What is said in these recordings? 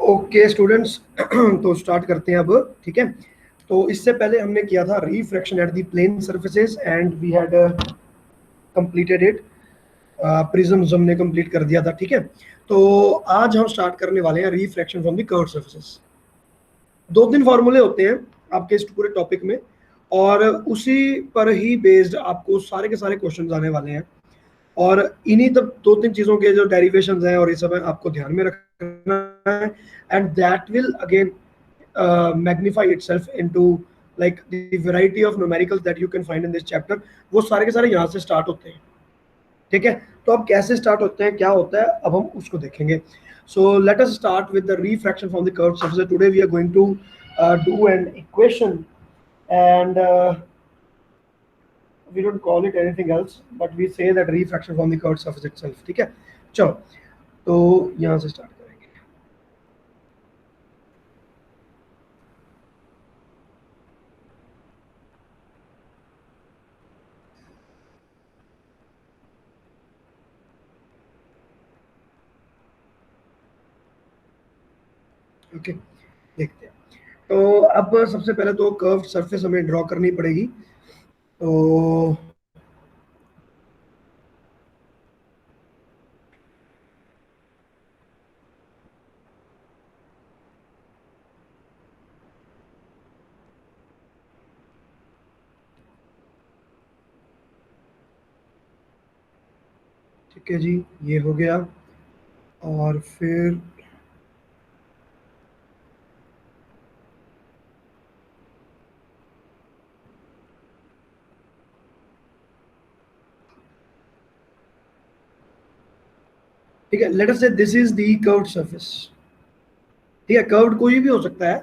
Okay students, तो start करते हैं अब। ठीक है, तो इससे पहले हमने किया था refraction at the plane surfaces and we had completed it. Prisms हमने कंप्लीट कर दिया था। ठीक है, तो आज हम स्टार्ट करने वाले हैं refraction from the curved surfaces. 2-3 फॉर्मूले होते हैं आपके इस पूरे टॉपिक में, और उसी पर ही बेस्ड आपको सारे के सारे क्वेश्चन आने वाले हैं। और इन्हीं तब 2-3 चीज़ों के जो डेरिवेशंस हैं और ये सब है आपको ध्यान में रखना है, and that will again magnify itself into like the variety of numericals that you can find in this chapter. वो सारे के सारे यहाँ से स्टार्ट होते हैं। ठीक है, तो अब कैसे स्टार्ट होते हैं, क्या होता है, अब हम उसको देखेंगे। So let us start with the refraction from the curved surface. Today we are going to do an equation and we don't call it anything else, but we say that refraction from the curved surface itself. ठीक है, चलो तो यहाँ से start करेंगे। Okay, देखते हैं। तो अब सबसे पहले तो कर्व्ड सरफेस हमें ड्रॉ करनी पड़ेगी। तो ठीक है जी, ये हो गया। और फिर ठीक है, लेट अस से this is the curved surface. ठीक है, कर्व्ड कोई भी हो सकता है।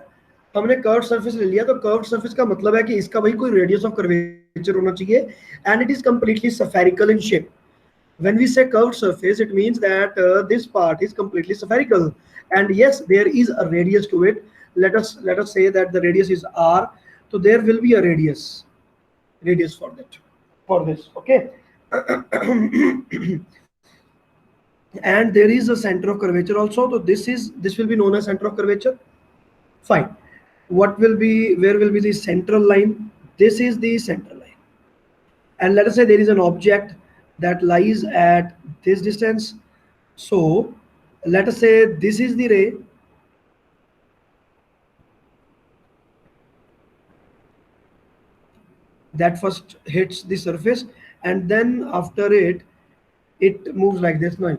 हमने कर्व्ड सरफेस ले लिया, तो कर्व्ड सरफेस का मतलब है कि इसका भाई कोई रेडियस ऑफ कर्वेचर होना चाहिए, and it is completely spherical in shape. When we say curved surface, it means that this part is completely spherical, and yes, there is a radius to it. Let us say that the radius is r, so there will be a radius for that, for this. Okay. And there is a center of curvature also, so this will be known as center of curvature. Fine. Where will be the central line? This is the central line. And let us say there is an object that lies at this distance. So let us say this is the ray that first hits the surface, and then after it moves like this. No,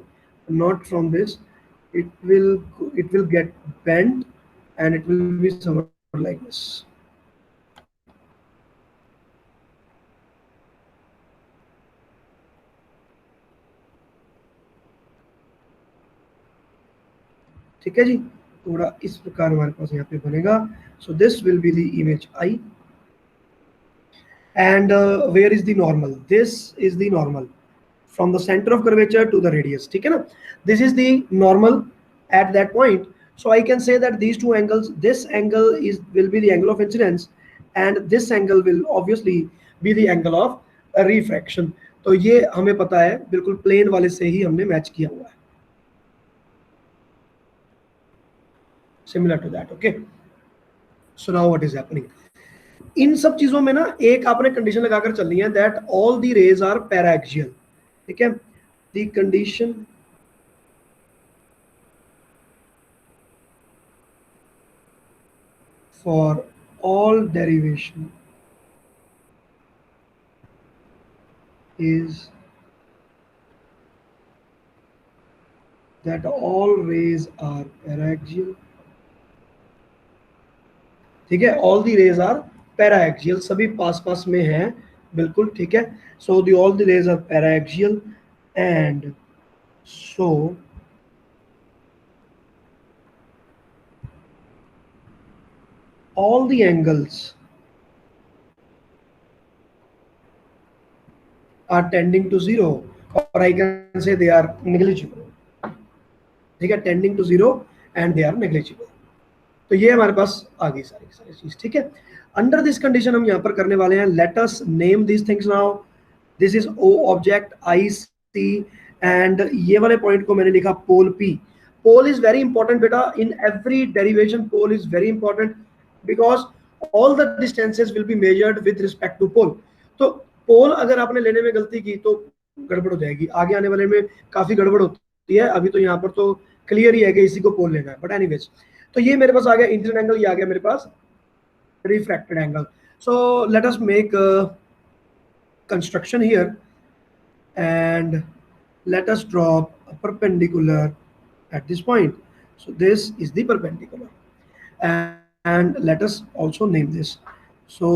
not from this. It will get bent, and it will be somewhat like this. ठीक है जी, थोड़ा इस प्रकार हमारे पास यहाँ पे बनेगा। So this will be the image I, and where is the normal? This is the normal from the center of curvature to the radius. ठीक है ना, this is the normal at that point. So I can say that these two angles, this angle will be the angle of incidence, and this angle will obviously be the angle of refraction. तो ये हमें पता है, बिल्कुल plane वाले से ही हमने match किया हुआ है, similar to that. Okay, so now what is happening? इन सब चीजों में ना एक आपने कंडीशन लगाकर चलनी है, that all the rays are paraxial. ठीक है, the condition for all derivation is that all rays are paraxial. ठीक है, all the rays are paraxial, सभी पास पास में हैं, बिल्कुल ठीक है। So the all the rays are paraxial, and so all the angles are tending to zero, or I can say they are negligible. ठीक है, tending to zero and they are negligible. तो ये हमारे पास आ गई सारी चीज। ठीक है, अंडर दिस कंडीशन हम यहाँ पर करने वाले हैं, let us name this things now. This is O object I C, and ये वाले पॉइंट को मैंने लिखा pole P. pole is very important beta. In every derivation, pole is very important because all the distances will be measured with respect to pole. तो पोल अगर आपने लेने में गलती की तो गड़बड़ हो जाएगी, आगे आने वाले में काफी गड़बड़ होती है। अभी तो यहाँ पर तो क्लियर ही है कि इसी को पोल लेना है, बट एनीवेज। तो ये मेरे पास आ गया इंसिडेंट एंगल, ये आ गया मेरे पास refracted angle. So let us make a construction here and let us draw a perpendicular at this point. So this is the perpendicular and let us also name this. So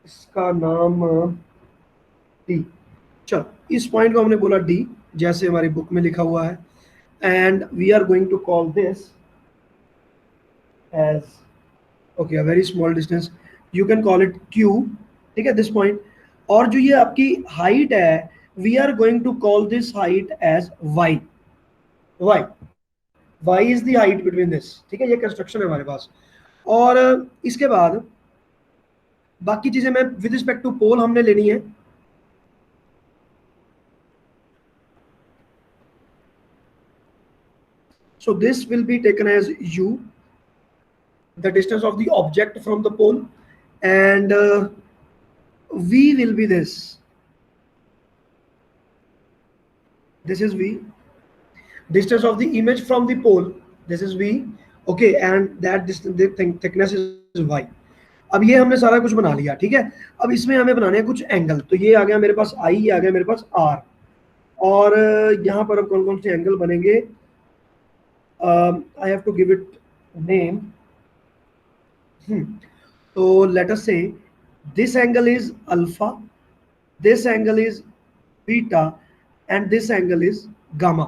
इसका नाम D. चलो इस point को हमने बोला D, जैसे हमारी book में लिखा हुआ है, and we are going to call this as okay a very small distance, you can call it Q, ठीक है, this point। और जो ये आपकी हाइट है, we are going to call this height as y, y is the height between this, ठीक है, ये कंस्ट्रक्शन है हमारे पास। और इसके बाद बाकी चीजें मैं विद रिस्पेक्ट टू पोल हमने लेनी है। So this will be taken as u, the distance of the object from the pole, and v will be this. This is v. Distance of the image from the pole, this is v, okay, and that distance, the thickness is y. अब ये हमने सारा कुछ बना लिया, ठीक है। अब इसमें हमें बनाने हैं कुछ एंगल। तो ये आ गया मेरे पास I, ये आ गया मेरे पास R, और यहाँ पर अब कौन कौन से एंगल बनेंगे, I have to give it name. So let us say this angle is alpha, this angle is beta, and this angle is gamma.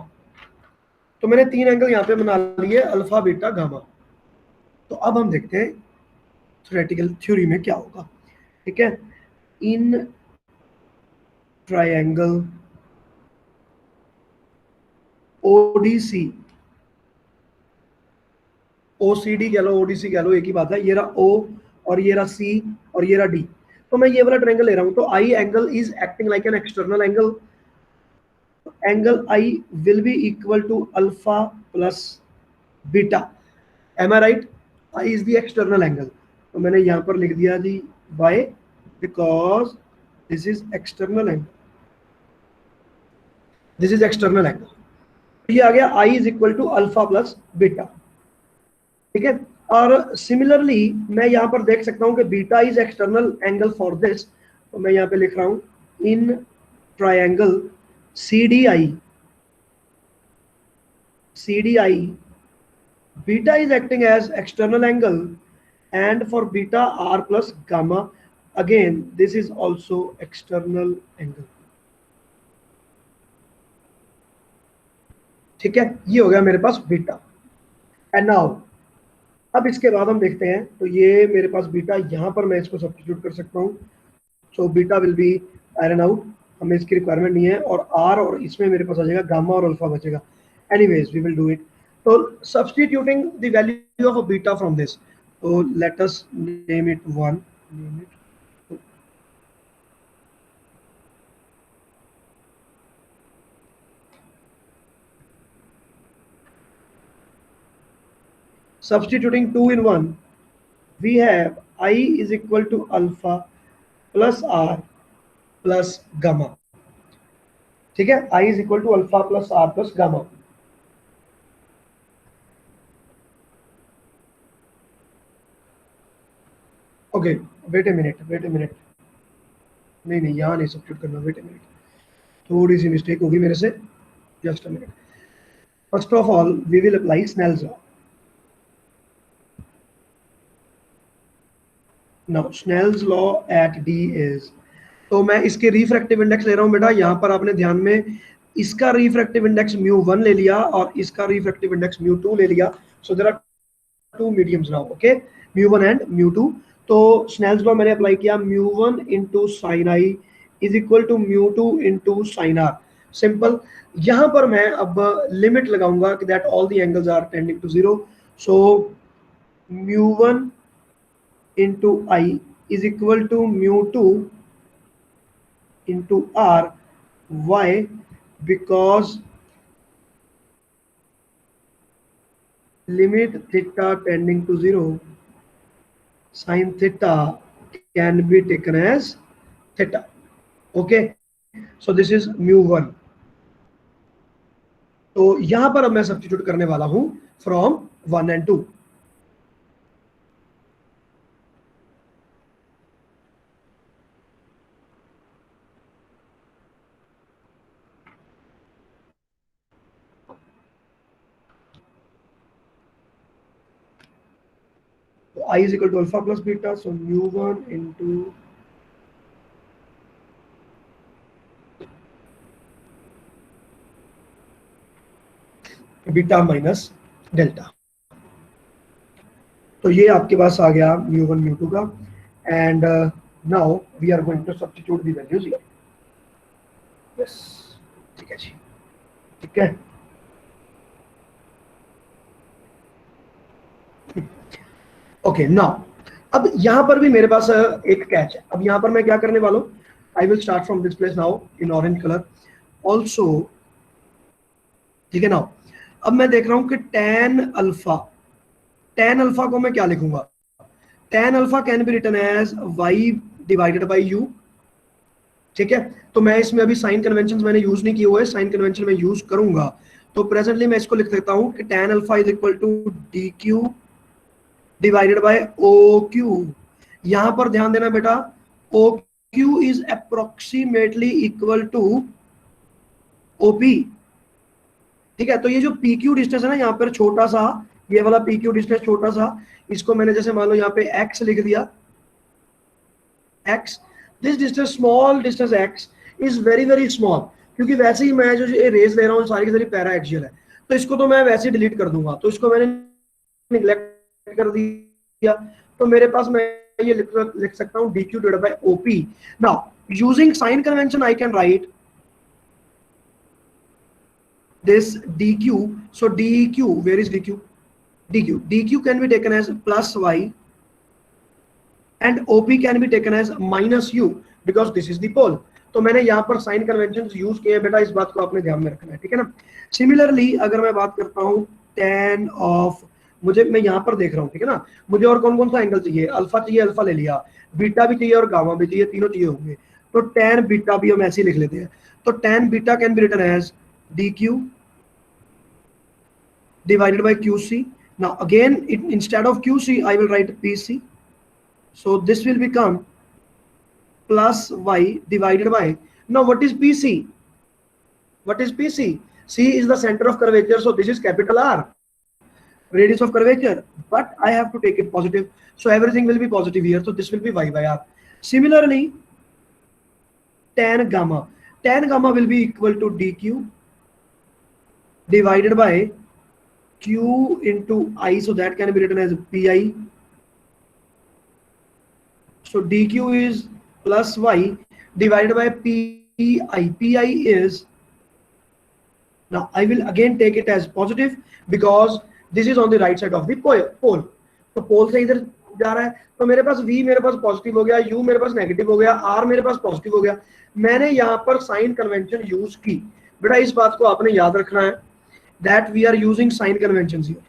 तो मैंने तीन एंगल यहाँ पे बना लिए, अल्फा बीटा गामा। तो अब हम देखते हैं थ्योरेटिकल थ्योरी में क्या होगा, ठीक है। इन ट्रायंगल ओडीसी, ओसीडी कह लो, ओडीसी कह लो, एक ही बात है। ये रहा ओ और ये रहा सी और ये रहा डी। तो मैं ये वाला ट्रायंगल ले रहा हूं, तो I angle is acting like an external angle. Angle I will be equal to alpha plus beta, am I right. I is the external angle, तो मैंने यहां पर लिख दिया G Y, because this is external angle, this is external angle. ये आ गया I is equal to alpha plus beta, ठीक है। और सिमिलरली मैं यहाँ पर देख सकता हूँ कि beta is external angle for this, तो मैं यहाँ पे लिख रहा हूँ in triangle CDI, beta is acting as external angle, and for beta R plus gamma, again this is also external angle, ठीक है। ये हो गया मेरे पास बीटा। एंड नाउ अब इसके बाद हम देखते हैं, तो ये मेरे पास बीटा, यहाँ पर मैं इसको सब्स्टिट्यूट कर सकता हूँ। So beta will be iron out, हमें इसकी रिक्वायरमेंट नहीं है, और आर, और इसमें मेरे पास आ जाएगा गामा और अल्फा बचेगा। Anyways we will do it. तो substituting the value of beta from this, तो let us name it 1, name it substituting 2 in 1, we have I is equal to alpha plus R plus gamma, ठीक है। I is equal to alpha plus R plus gamma। Okay wait a minute, नहीं यहाँ नहीं substitute करना, wait a minute, थोड़ी सी mistake होगी मेरे से, just a minute. First of all we will apply Snell's law. Now Snell's law at D is, तो मैं इसके रिफ्रैक्टिव इंडेक्स ले रहा हूँ बेटा। यहाँ पर आपने ध्यान में इसका रिफ्रैक्टिव इंडेक्स μ1 ले लिया और इसका रिफ्रैक्टिव इंडेक्स μ2 ले लिया। So there are two mediums now, okay, μ1 and μ2। तो स्नेल्स लॉ मैंने अप्लाई किया, μ1 into sine I is equal to μ2 into sine R. Simple. यहाँ पर मैं अब लिमिट लगाऊंगा कि that all the angles are tending to 0। So μ1 into I is equal to μ2 into R. Why? Because limit theta tending to 0, sin theta can be taken as theta. Okay, so this is mu1. तो यहां पर अब मैं substitute करने वाला हूं from 1 and 2. So I is equal to alpha plus beta, so mu1 into beta minus delta. तो ये आपके पास आ गया mu1 mu2 का. And now we are going to substitute the values here. Yes, ठीक है जी, ठीक है. ओके, नाउ अब यहां पर भी मेरे पास एक कैच है. अब यहां पर मैं क्या करने वाला हूं, I will start from this place now in orange colour also. ठीक है. नाउ अब मैं देख रहा हूं कि tan अल्फा को मैं क्या लिखूंगा. tan alpha can be written as y divided by u. ठीक है, तो मैं इसमें अभी साइन कन्वेंशन मैंने यूज नहीं किए हुए, साइन कन्वेंशन मैं यूज करूंगा. तो प्रेजेंटली मैं इसको लिख सकता हूं कि tan alpha is equal to dq divided by OQ. यहां पर ध्यान देना बेटा, OQ is approximately equal to OP. ठीक है, तो ये जो PQ डिस्टेंस है ना यहाँ पर छोटा सा, ये वाला PQ डिस्टेंस छोटा सा, इसको मैंने जैसे मान लो यहाँ पे x लिख दिया, x. This distance, small distance x is very very small, क्योंकि वैसे ही मैं जो ये रेस ले रहा हूँ सारी की सारी पैरा एक्सियल है, तो इसको तो मैं वैसे डिलीट कर दूंगा. तो इसको मैंने निगलेक्ट कर दिया, तो मेरे पास मैं ये लिख सकता हूँ dq divided by OP. Now using sign convention I can write this dq. So dq, where is dq? dq can be taken as plus y and OP can be taken as minus u because this is the pole. तो मैंने यहाँ पर sign convention use किए हैं बेटा, इस बात को आपने ध्यान में रखना है. ठीक है ना. सिमिलरली अगर मैं बात करता हूँ tan ऑफ, मैं यहाँ पर देख रहा हूँ. ठीक है ना, मुझे और कौन कौन सा एंगल चाहिए. अल्फा चाहिए, अल्फा ले लिया, बीटा भी चाहिए और गामा भी चाहिए, तीनों चाहिए होंगे. तो tan बीटा भी हम ऐसे ही लिख लेते हैं. तो tan beta can be written as dq divided by QC. Now again, instead of QC, I will write PC. So this will become plus y divided by. Now what is PC? What is PC? C is the center of curvature, so this is capital R, radius of curvature. But I have to take it positive, so everything will be positive here. So this will be y by R. Similarly, tan gamma will be equal to dq divided by Q into I, so that can be written as pi. So dq is plus y divided by pi. Pi is, now I will again take it as positive because this is on the right side of the pole. तो पोल से इधर जा रहा है, तो मेरे पास v मेरे पास positive हो गया, u मेरे पास नेगेटिव हो गया, r मेरे पास पॉजिटिव हो गया. मैंने यहाँ पर साइन कन्वेंशन यूज की. बेटा इस बात को आपने याद रखना है that we are using sign conventions here.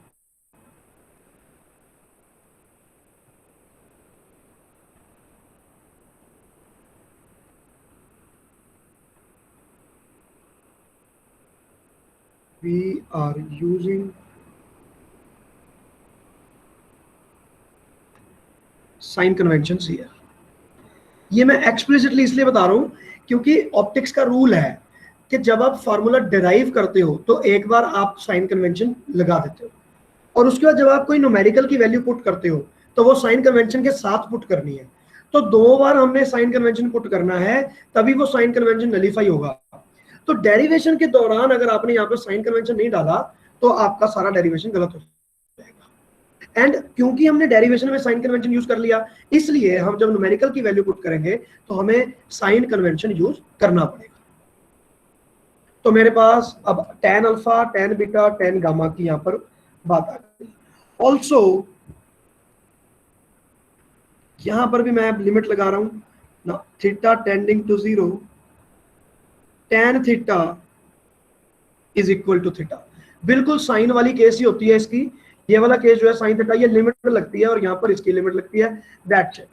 We are using sign convention here. ये मैं एक्सप्लिसिटली इसलिए बता रहा हूं क्योंकि ऑप्टिक्स का रूल है कि जब आप फार्मूला डिराइव करते हो तो एक बार आप साइन कन्वेंशन लगा देते हो, और उसके बाद जब आप कोई न्यूमेरिकल की वैल्यू पुट करते हो तो वो साइन कन्वेंशन के साथ पुट करनी है. तो 2 बार हमने साइन कन्वेंशन पुट करना है, तभी वो साइन कन्वेंशन नलीफाई होगा. तो डेरिवेशन के दौरान अगर आपने यहाँ पर साइन कन्वेंशन नहीं डाला तो आपका सारा डेरिवेशन गलत हो जाएगा. एंड क्योंकि हमने डेरिवेशन में साइन कन्वेंशन यूज कर लिया, इसलिए हम जब न्यूमेरिकल की वैल्यू पुट करेंगे तो हमें साइन कन्वेंशन यूज करना पड़ेगा. तो मेरे पास अब tan alpha, tan beta, tan gamma की यहां पर बात आ गई. ऑल्सो यहां पर भी मैं लिमिट लगा रहा हूं ना, theta tending to 0, tan theta is equal to theta. बिल्कुल साइन वाली केस ही होती है इसकी, ये वाला केस जो है साइन थीटा ये लिमिट लगती है और यहाँ पर इसकी लिमिट लगती है, दैट्स इट।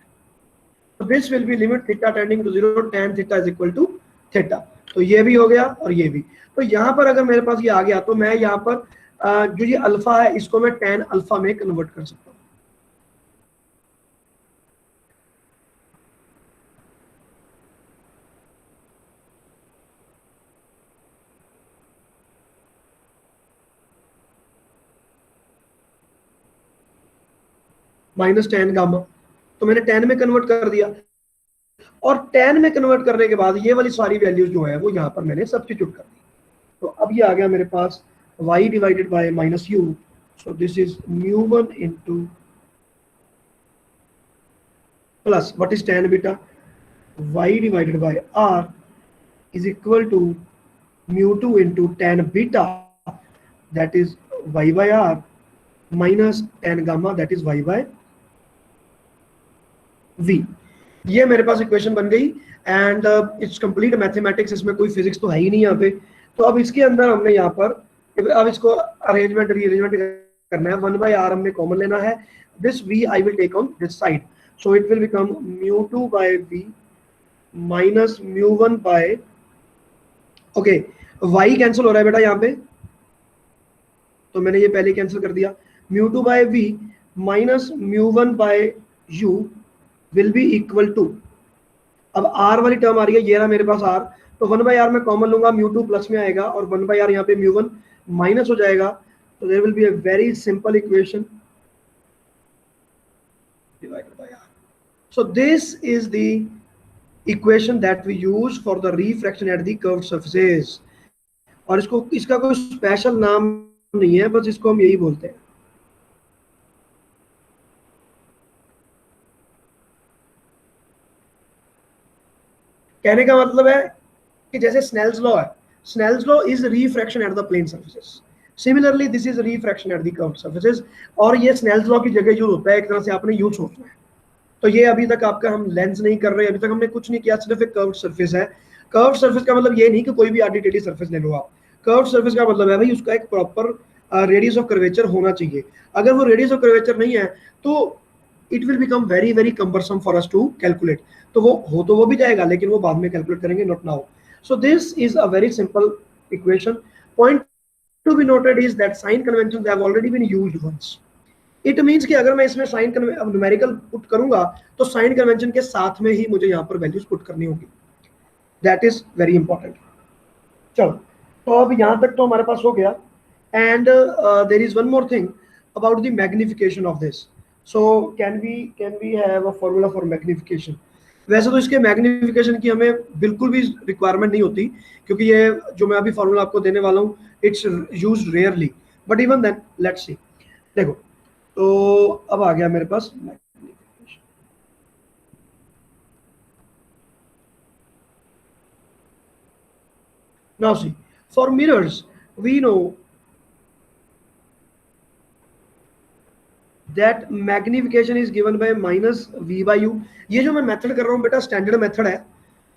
तो this will be limit theta tending to 0 tan theta is equal to theta. तो ये भी हो गया और ये भी। तो यहाँ पर अगर मेरे पास ये आ गया तो मैं यहाँ पर जो ये अल्फा है इसको मैं tan अल्फा में कन्वर्ट कर सकता हूँ। माइनस tan गामा, तो मैंने tan में कन्वर्ट कर दिया और tan में कन्वर्ट करने के बाद ये वाली सारी वैल्यूज जो है वो यहाँ पर मैंने सब्स्टिट्यूट कर दी। तो अब ये आ गया मेरे पास y divided by minus u, so this is μ1 into plus what is tan beta, y divided by r is equal to μ2 into tan beta that is y by r minus tan gamma that is y by v। ये मेरे पास equation बन गई and it's complete mathematics, इसमें कोई physics तो है ही नहीं यहाँ पे। तो अब इसके अंदर हमने यहाँ पर अब इसको अरेंजमेंट रीअरेंजमेंट करना है। 1 बाय r हमने कॉमन लेना है, this v I will take on this side, so it will become μ2 by v minus μ1 by, okay y cancel हो रहा है बेटा यहाँ पे, तो मैंने ये पहले कैंसिल कर दिया। μ2 by v minus μ1 by u will be equal to, अब r वाली टर्म आ रही है, ये रहा मेरे पास r, तो 1 बाय r मैं कॉमन लूंगा, μ2 प्लस में आएगा और 1 बाय r यहाँ पे μ1 माइनस हो जाएगा। तो there will be a very simple equation divided by r। So this is the equation that we use for the refraction at the curved surfaces. और इसको इसका कोई स्पेशल नाम नहीं है, बस इसको हम यही बोलते हैं। कहने का मतलब है कि जैसे स्नेल्स लॉ है, Snell's law is refraction at the plane surfaces, similarly this is refraction at the curved surfaces. और ये स्नेल्स लॉ की जगह यूज होता है, एक तरह से आपने यूज सोचना है। तो ये अभी तक आपका हम लेंस नहीं कर रहे, अभी तक हमने कुछ नहीं किया, सिर्फ एक कर्व्ड सर्फेस है। कर्व्ड सर्फेस का मतलब ये नहीं कि कोई भी आडी टेढ़ी सर्फेस ले लो आप। कर्व्ड सर्फेस का मतलब है भाई उसका एक प्रॉपर रेडियस ऑफ कर्वेचर होना चाहिए। अगर वो रेडियस ऑफ कर्वेचर नहीं है तो it will become very very cumbersome for us to calculate. तो वो भी जाएगा, लेकिन वो बाद में कैलकुलेट करेंगे, not now. So this is a very simple equation. Point to be noted is that sign conventions have already been used once. It means कि अगर मैं इसमें साइन न्यूमेरिकल पुट करूंगा तो साइन कन्वेंशन के साथ में ही मुझे यहाँ पर वैल्यूज पुट करनी होगी, दैट इज वेरी इंपॉर्टेंट। चलो, तो अब यहाँ तक तो हमारे पास हो गया। And there is one more thing about the magnification of this. So can we have a formula for magnification. वैसे तो इसके मैग्निफिकेशन की हमें बिल्कुल भी रिक्वायरमेंट नहीं होती, क्योंकि ये जो मैं अभी फॉर्मूला आपको देने वाला हूँ it's used rarely, but even then let's see. देखो, तो अब आ गया मेरे पास magnification. Now see, for mirrors we know that magnification is given by minus v by u। ये जो मैं मेथड कर रहा हूँ बेटा स्टैंडर्ड मेथड है,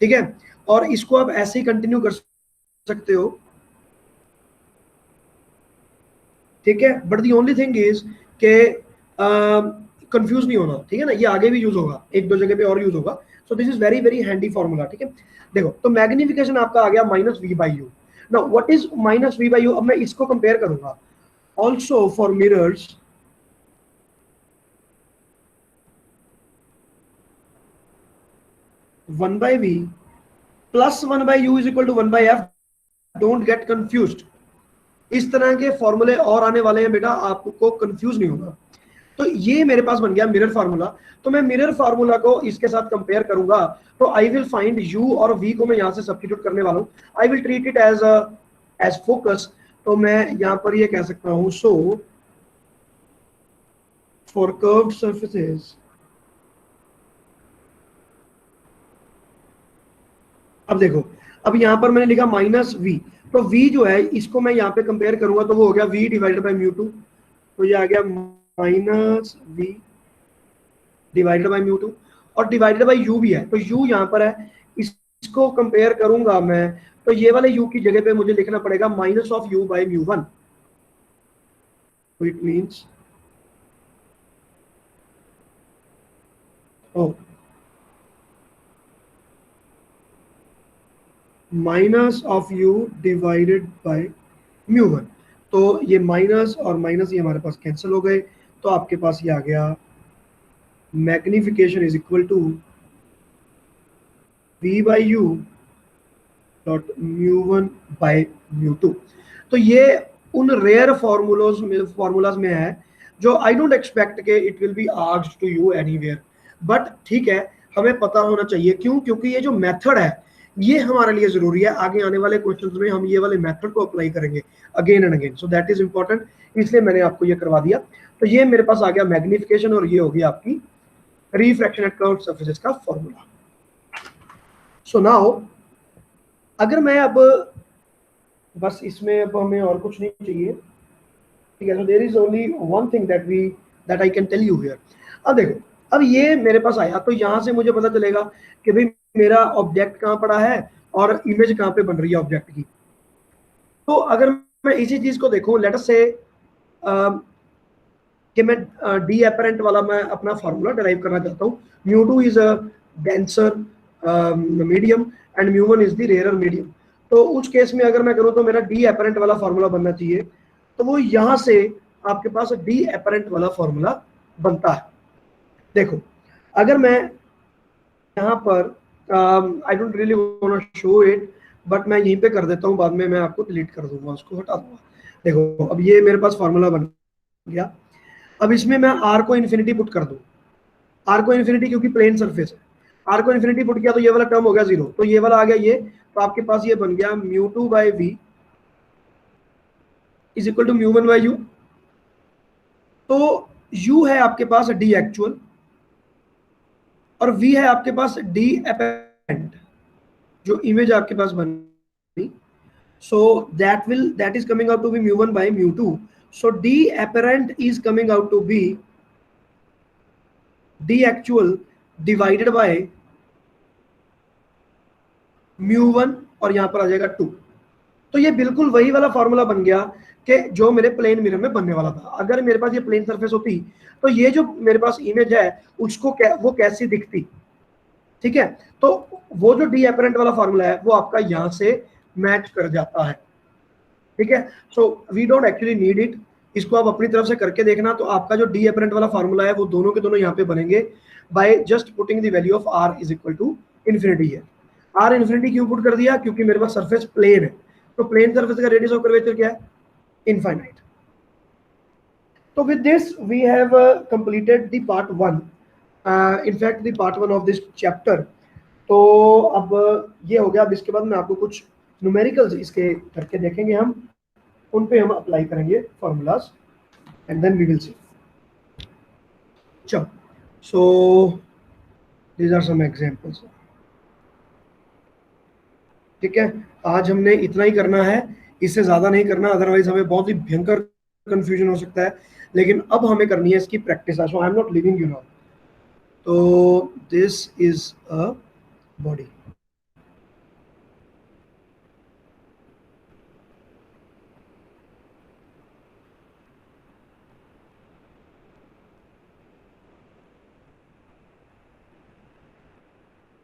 ठीक है, और इसको आप ऐसे ही कंटिन्यू कर सकते हो, ठीक है। But the only thing is के कंफ्यूज नहीं होना, ठीक है ना, ये आगे भी यूज होगा, एक दो जगह पे और यूज होगा। So this is very very handy formula, ठीक है। देखो, तो मैग्निफिकेशन आपका आ गया minus v by u। Now what is minus v by u? अब मैं इसको कंपेयर करूंगा also for mirrors. 1 by v plus 1 by u is equal to 1 by f। Don't get confused. इस तरह के फॉर्मूले और आने वाले हैं बेटा, आपको कंफ्यूज नहीं होगा। तो ये मेरे पास बन गया मिरर फार्मूला। तो मैं मिरर फार्मूला को इसके साथ कंपेयर करूंगा, तो आई विल फाइंड u और v को मैं यहाँ से सब्स्टिट्यूट करने वाला हूँ। I will treat it as focus. तो मैं यहाँ पर ये कह सकता हूँ, सो फॉर कर्व्ड सर्फेसेस, अब देखो, अब यहाँ पर मैंने लिखा माइनस v, तो v जो है इसको मैं यहाँ पे कंपेयर करूंगा तो वो हो गया v डिवाइडेड बाय म्यू 2। तो ये आ गया minus v divided by mu 2 और डिवाइडेड बाय u भी है, तो u यहाँ पर है, इसको कंपेयर करूंगा मैं, तो ये वाले u की जगह पे मुझे लिखना पड़ेगा minus of u by mu 1। तो इट मीन्स ओ minus of u divided by mu one. तो ये माइनस और माइनस ये हमारे पास कैंसिल हो गए, तो आपके पास ये आ गया magnification is equal to v by u dot mu one by mu two. तो ये उन रेयर फॉर्मूलाज में है जो आई डोंट एक्सपेक्ट के it will be asked to you anywhere, but ठीक है, हमें पता होना चाहिए। क्यों? क्योंकि ये जो मेथड है ये हमारे लिए जरूरी है। आगे आने वाले क्वेश्चंस में हम ये वाले मेथड को अप्लाई करेंगे again and again, so that is important, इसलिए मैंने आपको ये करवा दिया। तो ये मेरे पास आ गया मैग्निफिकेशन और ये होगी आपकी रिफ्रैक्शन एट कर्व्ड सरफेसेस का फॉर्मूला। सो नाउ अगर मैं अब बस इसमें अब हमें और कुछ नहीं चाहिए, ठीक है। So there is only one thing that I can tell you here. अब देखो, अब ये मेरे पास आया तो यहाँ से मुझे पता चलेगा कि भाई मेरा ऑब्जेक्ट कहाँ पड़ा है और इमेज कहाँ पे बन रही है ऑब्जेक्ट की। तो अगर मैं इसी चीज को देखूं, लेट अस से कि मैं डी एपरेंट वाला मैं अपना फार्मूला डिराइव करना चाहता हूँ। Mu two is a denser medium and mu one is the rarer medium. तो उस केस में अगर मैं करूँ तो मेरा डी एपरेंट वाला फार्मूला बनना चाहिए, तो वो यहाँ से आपके पास डी एपरेंट वाला फार्मूला बनता है। देखो, अगर मैं यहाँ पर I don't really want to show it, but मैं यहीं पे कर देता हूँ, बाद में मैं आपको डिलीट कर दूंगा, उसको हटा दूंगा। देखो, अब ये मेरे पास फार्मूला बन गया। अब इसमें मैं आर को इन्फिनिटी पुट कर दूं, आर को इन्फिनिटी क्योंकि प्लेन सरफेस है, आर को इन्फिनिटी पुट किया तो ये वाला टर्म हो गया जीरो, तो ये वाला आ गया ये, तो आपके पास ये बन गया mu two by v is equal to mu one by u. तो यू है आपके पास डी एक्चुअल और वी है आपके पास डी एपेरेंट, जो इमेज आपके पास बनी। so that is coming out to be mu 1 by mu 2, so d apparent is coming out to be d actual divided by mu 1 और यहां पर आ जाएगा 2। तो ये बिल्कुल वही वाला फॉर्मूला बन गया कि जो मेरे प्लेन मिरर में बनने वाला था। अगर मेरे पास ये प्लेन सरफेस होती तो ये जो मेरे पास इमेज है उसको वो कैसी दिखती, ठीक है। तो वो जो डी एपरेंट वाला फॉर्मूला है वो आपका यहां से मैच कर जाता है, ठीक है। So we don't actually need it, इसको आप अपनी तरफ से करके देखना। तो आपका जो डी एपरेंट वाला फार्मूला है वो दोनों के दोनों यहाँ पे बनेंगे by just putting the value of r is equal to infinity है। आर इन्फिनिटी क्यों पुट कर दिया? क्योंकि मेरे पास सरफेस प्लेन है, तो प्लेन सरफेस का रेडियस ऑफ कर्वेचर क्या है? इनफाइनाइट। तो with this we have completed the part one, in fact the part one of this chapter. तो अब ये हो गया। अब इसके बाद मैं आपको कुछ न्यूमेरिकल्स इसके करके देखेंगे, हम उन पे हम अप्लाई करेंगे formulas and then we will see. चलो, so these are some examples, ठीक है। आज हमने इतना ही करना है, इससे ज्यादा नहीं करना, अदरवाइज हमें बहुत ही भयंकर कंफ्यूजन हो सकता है। लेकिन अब हमें करनी है इसकी practice, so I am not leaving you now. तो this is a body,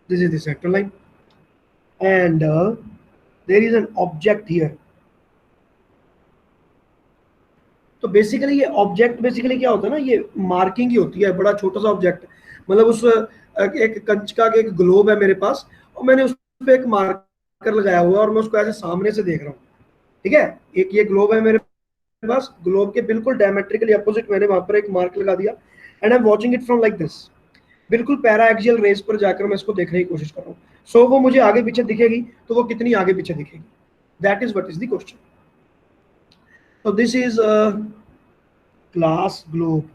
this is the center line and there is an object here। तो बेसिकली ये ऑब्जेक्ट बेसिकली क्या होता है ना, ये मार्किंग ही होती है, बड़ा छोटा सा ऑब्जेक्ट। मतलब उस एक कंच का एक ग्लोब है मेरे पास और मैंने उस पर एक मार्कर लगाया हुआ है और मैं उसको ऐसे सामने से देख रहा हूँ, ठीक है। एक ये ग्लोब है मेरे पास, ग्लोब के बिल्कुल डायमेट्रिकली अपोजिट मैंने वहां पर एक मार्क लगा दिया and I am watching it from like this. बिल्कुल पैरा एक्सियल रेस पर जाकर मैं इसको देखने की कोशिश कर रहा हूँ। सो वो मुझे आगे पीछे दिखेगी, तो वो कितनी आगे पीछे दिखेगी, that is what is the question. So this is a glass globe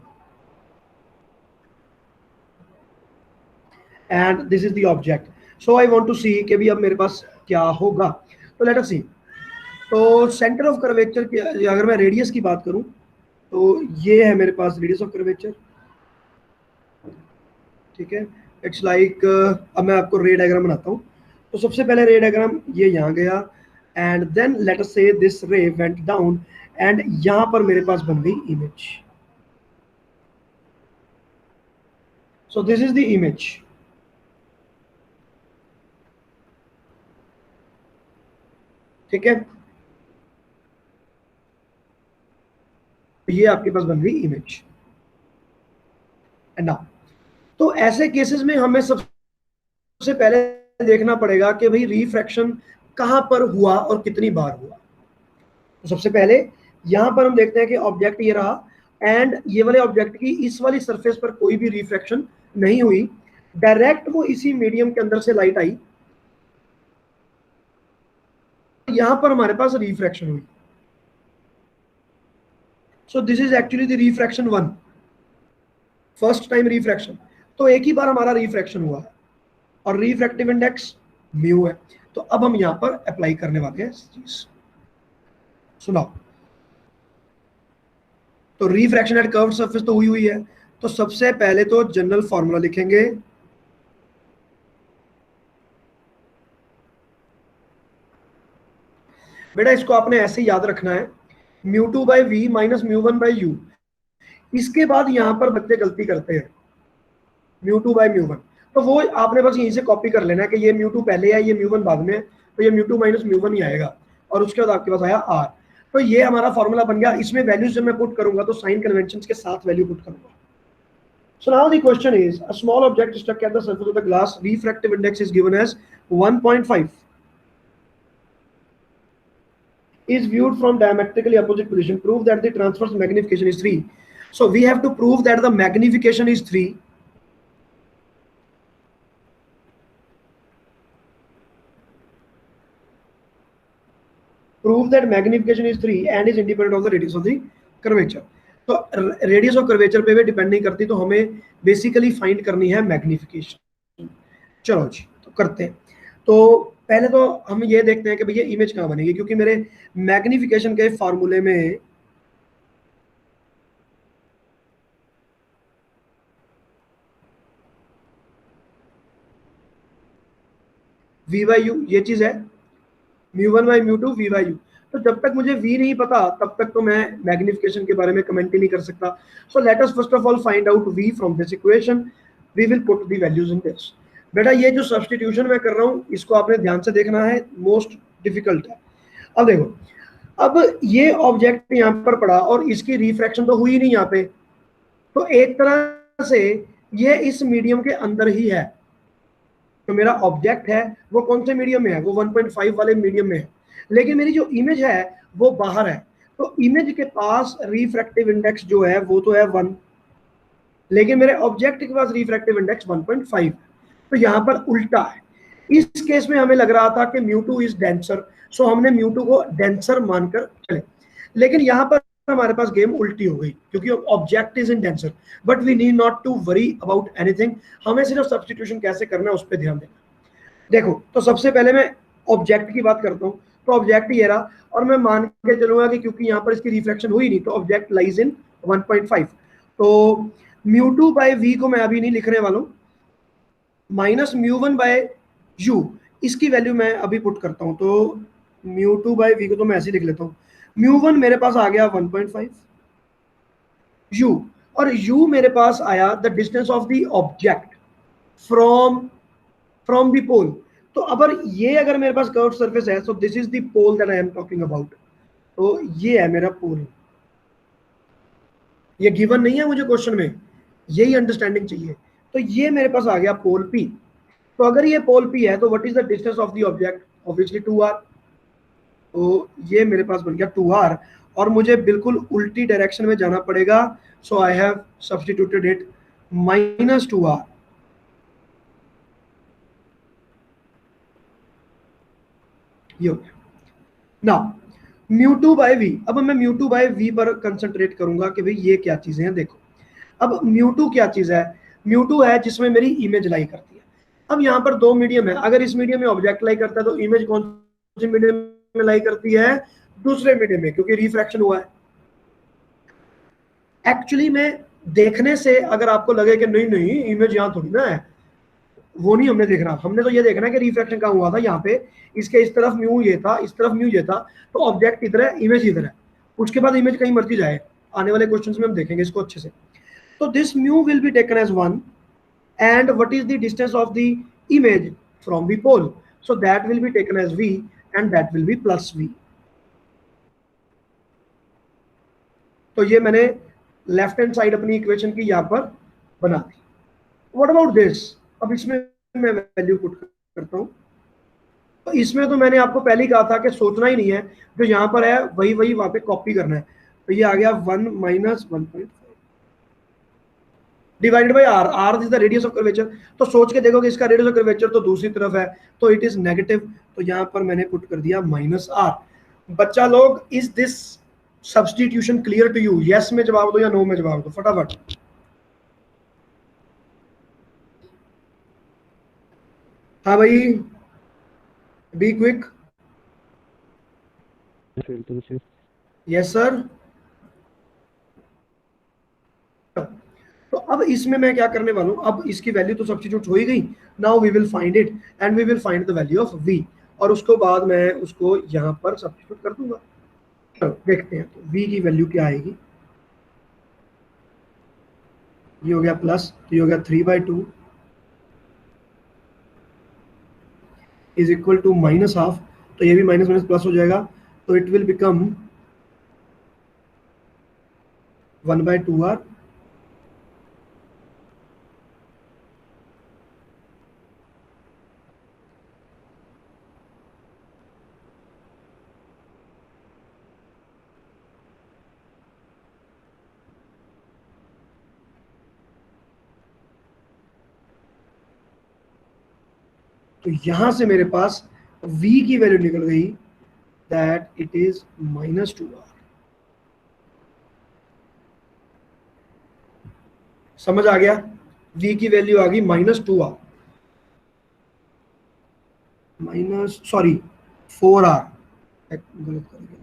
and this is the object. So I want to see कि भी अब मेरे पास क्या होगा। तो let us see। तो सेंटर ऑफ कर्वेचर की अगर मैं रेडियस की बात करूं तो ये है मेरे पास रेडियस ऑफ कर्वेचर, ठीक है। इट्स लाइक अब मैं आपको रे डायग्राम बनाता हूँ। तो सबसे पहले रे डायग्राम ये यहाँ गया एंड देन लेट अस से दिस रे वेंट डाउन एंड यहाँ पर मेरे पास बन गई image. So this is the image. ठीक है, ये आपके पास बन गई इमेज। एंड नाउ, तो ऐसे केसेस में हमें सबसे पहले देखना पड़ेगा कि भाई रिफ्रैक्शन कहां पर हुआ और कितनी बार हुआ। तो सबसे पहले यहां पर हम देखते हैं कि ऑब्जेक्ट ये रहा, एंड ये वाले ऑब्जेक्ट की इस वाली सरफेस पर कोई भी रिफ्रैक्शन नहीं हुई, डायरेक्ट वो इसी मीडियम के अंदर से लाइट आई, यहां पर हमारे पास रिफ्रैक्शन हुई। सो this is actually the refraction one, first time refraction. तो एक ही बार हमारा रिफ्रैक्शन हुआ है और रिफ्रैक्टिव इंडेक्स म्यू है। तो अब हम यहां पर अप्लाई करने वाले हैं चीज, सुनाओ। तो रिफ्रैक्शन एट कर्व्ड सरफेस तो हुई है, तो सबसे पहले तो जनरल फॉर्मूला लिखेंगे, बेटा इसको आपने ऐसे याद रखना है, mu two by v minus mu one by u. इसके बाद यहां पर बच्चे गलती करते हैं, mu two by mu one, तो वो आपने बस यहीं से कॉपी कर लेना है कि ये म्यू टू पहले है, ये म्यू वन बाद में है, तो ये mu two minus mu one ही आएगा, और उसके बाद आपके पास आया आर। तो ये हमारा फॉर्मूला बन गया। इसमें वैल्यूज जब मैं पुट करूंगा तो साइन कन्वेंशन के साथ वैल्यू पुट करूंगा। So now the question is, a small object stuck at the surface of the glass, refractive index is given as 1.5, is viewed from diametrically opposite position. Prove that the transverse magnification is 3. So we have to prove that the magnification is 3. Prove that magnification is 3 and is independent of the radius of the curvature. तो radius of curvature पे भी depend नहीं करती, तो हमें basically find करनी है magnification. चलो जी, तो करते हैं। तो पहले तो हम ये देखते हैं कि भैया इमेज कहाँ बनेगी, क्योंकि मेरे मैग्निफिकेशन के फार्मूले में वी बाई यू ये चीज है, mu one by mu two v by u. तो जब तक मुझे v नहीं पता तब तक तो मैं मैग्निफिकेशन के बारे में कमेंट ही नहीं कर सकता। So let us first of all find out v from this equation, we will put the values in this. बेटा ये जो सब्स्टिट्यूशन मैं कर रहा हूँ इसको आपने ध्यान से देखना है, मोस्ट डिफिकल्ट है। अब देखो, अब ये ऑब्जेक्ट यहाँ पर पड़ा और इसकी रिफ्रैक्शन तो हुई नहीं यहाँ पे, तो एक तरह से ये इस मीडियम के अंदर ही है। तो मेरा ऑब्जेक्ट है वो कौन से मीडियम में है, वो 1.5 वाले मीडियम में है, लेकिन मेरी जो इमेज है वो बाहर है। तो इमेज के पास रिफ्रैक्टिव इंडेक्स जो है वो तो है 1, लेकिन मेरे ऑब्जेक्ट के पास रिफ्रैक्टिव इंडेक्स 1.5। तो यहाँ पर उल्टा है। इस केस में हमें लग रहा था कि म्यू टू इज डेंसर, सो हमने म्यू टू को डेंसर मानकर चले, लेकिन यहाँ पर हमारे पास गेम उल्टी हो गई, क्योंकि object is in denser. But we need not to worry about anything, हमें सिर्फ सब्स्टिट्यूशन कैसे करना है उस पर ध्यान देना। देखो, तो सबसे पहले मैं ऑब्जेक्ट की बात करता हूँ। तो ऑब्जेक्ट ये रहा, और मैं मान के चलूंगा कि क्योंकि यहाँ पर इसकी रिफ्लेक्शन हुई नहीं, तो ऑब्जेक्ट लाइज इन 1.5। तो म्यू टू बाय वी को मैं अभी नहीं लिखने वाला हूँ, minus mu one by you, इसकी वैल्यू मैं अभी पुट करता हूँ। तो म्यू टू बाय वी को तो मैं ऐसे लिख लेता हूँ, म्यू वन मेरे पास आ गया 1.5 यू, और यू मेरे पास आया the distance of the object from the pole. तो अगर मेरे पास कर्व सरफेस है, so this is the pole that I am talking about. तो ये है मेरा पोल, ये गिवन नहीं है मुझे क्वेश्चन में, यही अंडरस्टैंडिंग चाहिए। तो ये मेरे पास आ गया पोल पी। तो अगर ये पोल पी है तो what is the distance of the object, obviously 2r। तो ये मेरे पास बन गया 2r, और मुझे बिल्कुल उल्टी डायरेक्शन में जाना पड़ेगा। So I have substituted it -2r। ये हो गया। Now mu two by v, अब मैं म्यू टू बाय वी पर कंसंट्रेट करूंगा कि भाई ये क्या चीजें हैं। देखो, अब म्यू टू क्या चीज है, म्यू टू है जिसमें मेरी इमेज लाई करती है। अब यहाँ पर दो मीडियम है, अगर इस मीडियम में ऑब्जेक्ट लाई करता है तो इमेज कौन सी मीडियम में लाई करती है, दूसरे मीडियम में, क्योंकि रिफ्रैक्शन हुआ है। एक्चुअली में देखने से अगर आपको लगे कि नहीं नहीं इमेज यहाँ थोड़ी ना है, वो नहीं हमने देखना। हमने तो ये देखना है कि रिफ्रैक्शन कहाँ हुआ था, यहाँ पे इसके इस तरफ म्यू ये था, इस तरफ म्यू ये था, तो ऑब्जेक्ट इधर है, इमेज इधर है। उसके बाद इमेज कहीं मर्जी जाए, आने वाले क्वेश्चंस में हम देखेंगे इसको अच्छे से। तो this mu will be taken as 1 and what is the distance of the image from the pole, so that will be taken as v and that will be plus v. तो ये मैंने लेफ्ट हैंड साइड अपनी equation की यहाँ पर बना दी. What about this? अब इसमें मैं वैल्यू पुट करता हूँ. तो इसमें तो मैंने आपको पहले ही कहा था कि सोचना ही नहीं है, जो यहाँ पर है वही वही वहां पे कॉपी करना है. तो ये आ गया 1 minus 1.5 divided by r. R is the radius of curvature. तो सोच के देखो कि इसका रेडियस ऑफ कर्वेचर तो दूसरी तरफ है, तो इट इज नेगेटिव. तो यहाँ पर मैंने पुट कर दिया माइनस आर. बच्चा लोग, is this substitution clear to you? Yes में जवाब दो या नो में जवाब दो फटाफट. हाँ भाई, बी क्विक. Yes sir. तो अब इसमें मैं क्या करने वाला हूं, अब इसकी वैल्यू तो सब्स्टिट्यूट हो ही गई. Now we will find it and we will find the value of v, और उसके बाद मैं उसको यहां पर सब्स्टिट्यूट कर दूंगा. तो देखते हैं तो v की वैल्यू क्या आएगी. ये हो गया प्लस, तो ये हो गया 3/2 is equal to minus half. तो ये भी माइनस माइनस प्लस हो जाएगा, तो इट विल बिकम 1/2r. तो यहां से मेरे पास v की वैल्यू निकल गई, दैट इट इज -2r. समझ आ गया? v की वैल्यू आ गई -2r, सॉरी 4r. गलत कर दिया.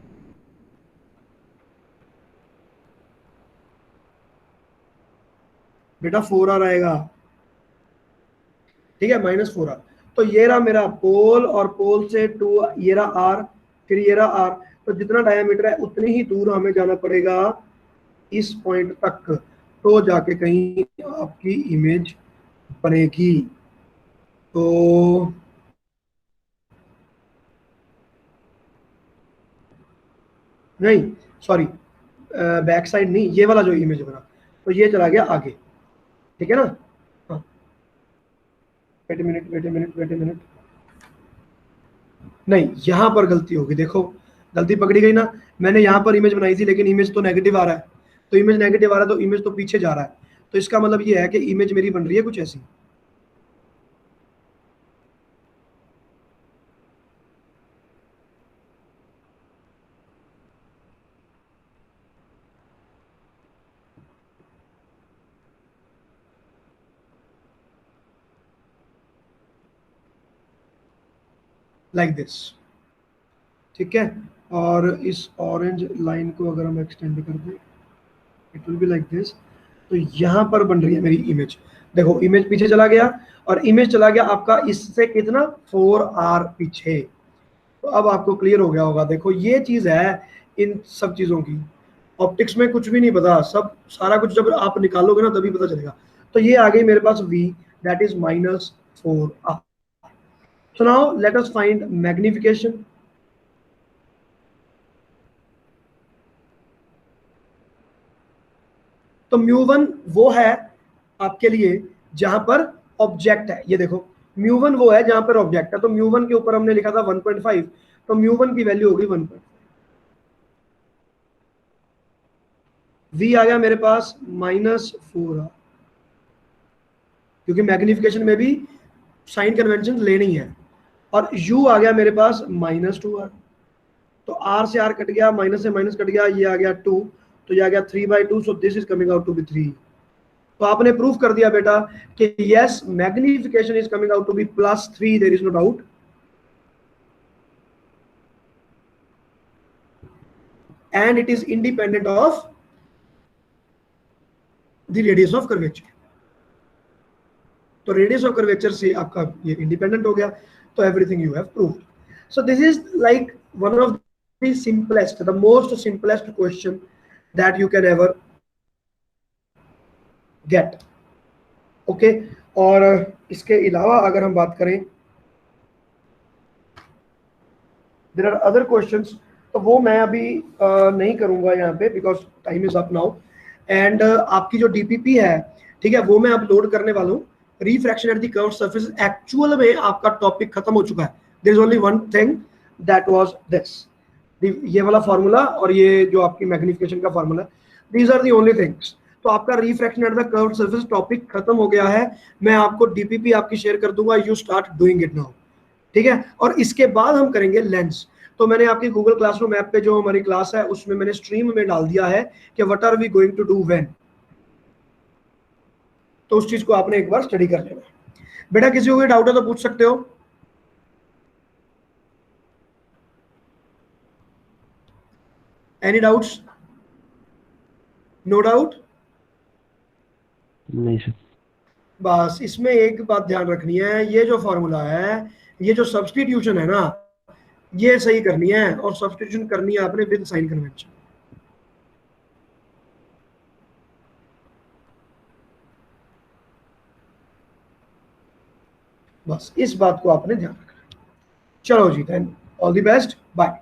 बेटा 4r आएगा, ठीक है, -4r. तो ये रहा मेरा पोल, और पोल से 2, ये रहा आर, फिर ये रहा आर. तो जितना डायमीटर है उतनी ही दूर हमें जाना पड़ेगा इस पॉइंट तक, तो जाके कहीं आपकी इमेज बनेगी. तो नहीं, सॉरी, बैक साइड नहीं, ये वाला जो इमेज बना, तो ये चला गया आगे. ठीक है ना? हाँ, वेट ए मिनट. नहीं, यहां पर गलती होगी. देखो, गलती पकड़ी गई ना. मैंने यहां पर इमेज बनाई थी, लेकिन इमेज तो नेगेटिव आ रहा है. तो इमेज नेगेटिव आ रहा है, तो इमेज तो पीछे जा रहा है. तो इसका मतलब ये है कि इमेज मेरी बन रही है कुछ ऐसी. Like this. ठीक है? और इस ऑरेंज लाइन को अगर हम एक्सटेंड कर दें, it will be like this. तो यहां पर बन रही है मेरी इमेज. देखो, इमेज पीछे चला गया, और इमेज चला गया आपका इससे कितना, 4r पीछे. तो अब आपको क्लियर हो गया होगा. देखो, ये चीज है इन सब चीजों की. ऑप्टिक्स में कुछ भी नहीं पता, सब सारा कुछ जब आप निकालोगे ना तभी पता चलेगा. तो ये आ गई मेरे पास v, that is -4r. So now let us find magnification. तो μ1 वो है आपके लिए जहां पर ऑब्जेक्ट है. ये देखो, μ1 वो है जहां पर ऑब्जेक्ट है. तो μ1 के ऊपर हमने लिखा था 1.5, तो μ1 की वैल्यू होगी 1.5. v आ गया मेरे पास -4r, क्योंकि मैग्निफिकेशन में भी साइन कन्वेंशन लेनी है. और u आ गया मेरे पास -2r. तो r से r कट गया, माइनस से माइनस कट गया, ये आ गया 2, तो ये आ गया 3/2. So this is coming out to be 3. तो आपने प्रूफ कर दिया बेटा कि yes, magnification is coming out to be +3, there is no doubt. And it is independent of the radius of curvature. तो रेडियस ऑफ कर्वेचर से आपका ये इंडिपेंडेंट हो गया. तो everything you have proved. So this is like one of the simplest, the most simplest question that you can ever get. Okay. और इसके अलावा अगर हम बात करें देयर आर अदर क्वेश्चंस, तो वो मैं अभी नहीं करूंगा यहाँ पे because time is up now. And आपकी जो डीपीपी है, ठीक है, वो मैं अपलोड करने वाला हूँ। Refraction at the curved surface, actual में आपका टॉपिक खत्म हो चुका है। There is only one thing, that was this, ये वाला फार्मूला और ये जो आपकी मैग्निफिकेशन का formula, these are the only things. तो आपका refraction at the curved surface topic खत्म हो गया है। मैं आपको डीपीपी आपकी शेयर कर दूंगा, you start doing it now, ठीक है। और इसके बाद हम करेंगे लेंस। तो मैंने आपकी गूगल क्लासरूम ऐप पे जो हमारी क्लास है उसमें मैंने स्ट्रीम में डाल दिया है कि what are we going to do when, तो उस चीज को आपने एक बार स्टडी कर लेना। बेटा किसी को कोई डाउट है तो पूछ सकते हो। Any doubts? No doubt? नहीं सर। बस इसमें एक बात ध्यान रखनी है, ये जो फॉर्मूला है, ये जो सब्सटीट्यूशन है ना, ये सही करनी है, और सब्सटीट्यूशन करनी है आपने विद साइन कन्वेंशन। बस इस बात को आपने ध्यान रखना है। चलो जी, then all the best, bye.